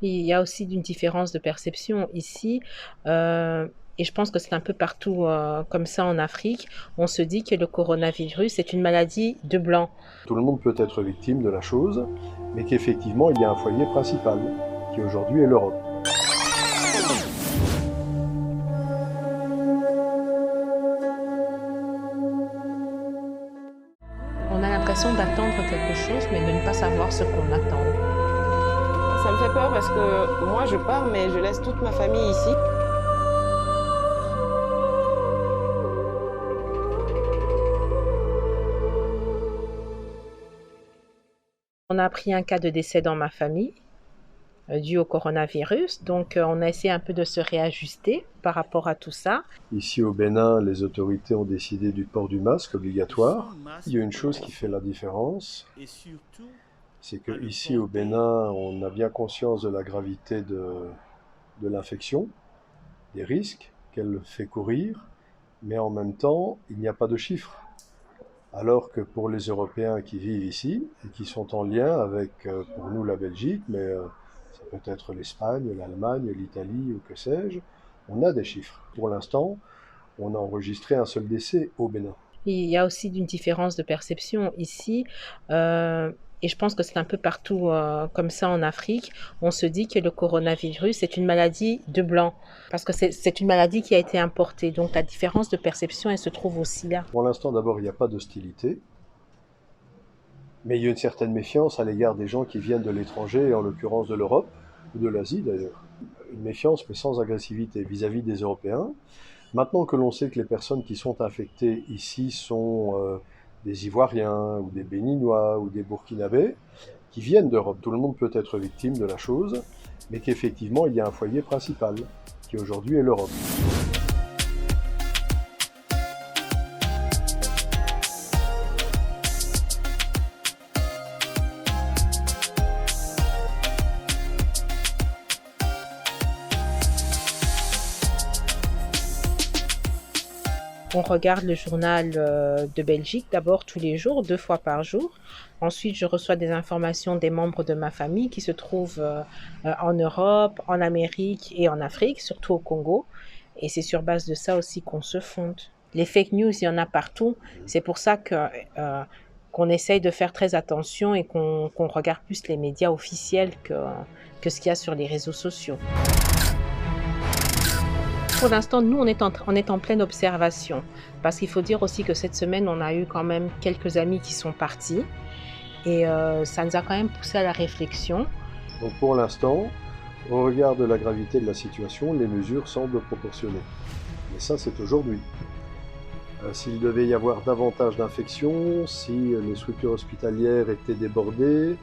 Il y a aussi une différence de perception ici, et je pense que c'est un peu partout, comme ça en Afrique. On se dit que le coronavirus est une maladie de blancs. Tout le monde peut être victime de la chose, mais qu'effectivement il y a un foyer principal, qui aujourd'hui est l'Europe. On a l'impression d'attendre quelque chose, mais de ne pas savoir ce qu'on attend. Ça me fait peur parce que moi je pars mais je laisse toute ma famille ici. On a appris un cas de décès dans ma famille, dû au coronavirus, donc on a essayé un peu de se réajuster par rapport à tout ça. Ici au Bénin, les autorités ont décidé du port du masque obligatoire. Il y a une chose qui fait la différence, c'est qu'ici au Bénin, on a bien conscience de la gravité de l'infection, des risques qu'elle fait courir, mais en même temps, il n'y a pas de chiffres. Alors que pour les Européens qui vivent ici et qui sont en lien avec, pour nous, la Belgique, mais ça peut être l'Espagne, l'Allemagne, l'Italie ou que sais-je, on a des chiffres. Pour l'instant, on a enregistré un seul décès au Bénin. Il y a aussi une différence de perception ici, et je pense que c'est un peu partout, comme ça en Afrique. On se dit que le coronavirus est une maladie de blancs, parce que c'est une maladie qui a été importée. Donc la différence de perception, elle se trouve aussi là. Pour l'instant, d'abord, il n'y a pas d'hostilité, mais il y a une certaine méfiance à l'égard des gens qui viennent de l'étranger, en l'occurrence de l'Europe, ou de l'Asie d'ailleurs. Une méfiance, mais sans agressivité vis-à-vis des Européens. Maintenant que l'on sait que les personnes qui sont infectées ici sont des Ivoiriens, ou des Béninois, ou des Burkinabés, qui viennent d'Europe, tout le monde peut être victime de la chose, mais qu'effectivement il y a un foyer principal, qui aujourd'hui est l'Europe. On regarde le journal de Belgique d'abord tous les jours, 2 fois par jour. Ensuite, je reçois des informations des membres de ma famille qui se trouvent en Europe, en Amérique et en Afrique, surtout au Congo. Et c'est sur base de ça aussi qu'on se fonde. Les fake news, il y en a partout. C'est pour ça qu'on essaye de faire très attention et qu'on regarde plus les médias officiels que ce qu'il y a sur les réseaux sociaux. Pour l'instant, nous, on est en pleine observation. Parce qu'il faut dire aussi que cette semaine, on a eu quand même quelques amis qui sont partis. Et ça nous a quand même poussé à la réflexion. Donc pour l'instant, au regard de la gravité de la situation, les mesures semblent proportionnées. Mais ça, c'est aujourd'hui. S'il devait y avoir davantage d'infections, si les structures hospitalières étaient débordées,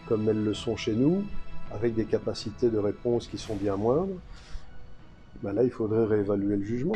comme elles le sont chez nous, avec des capacités de réponse qui sont bien moindres, ben là, il faudrait réévaluer le jugement.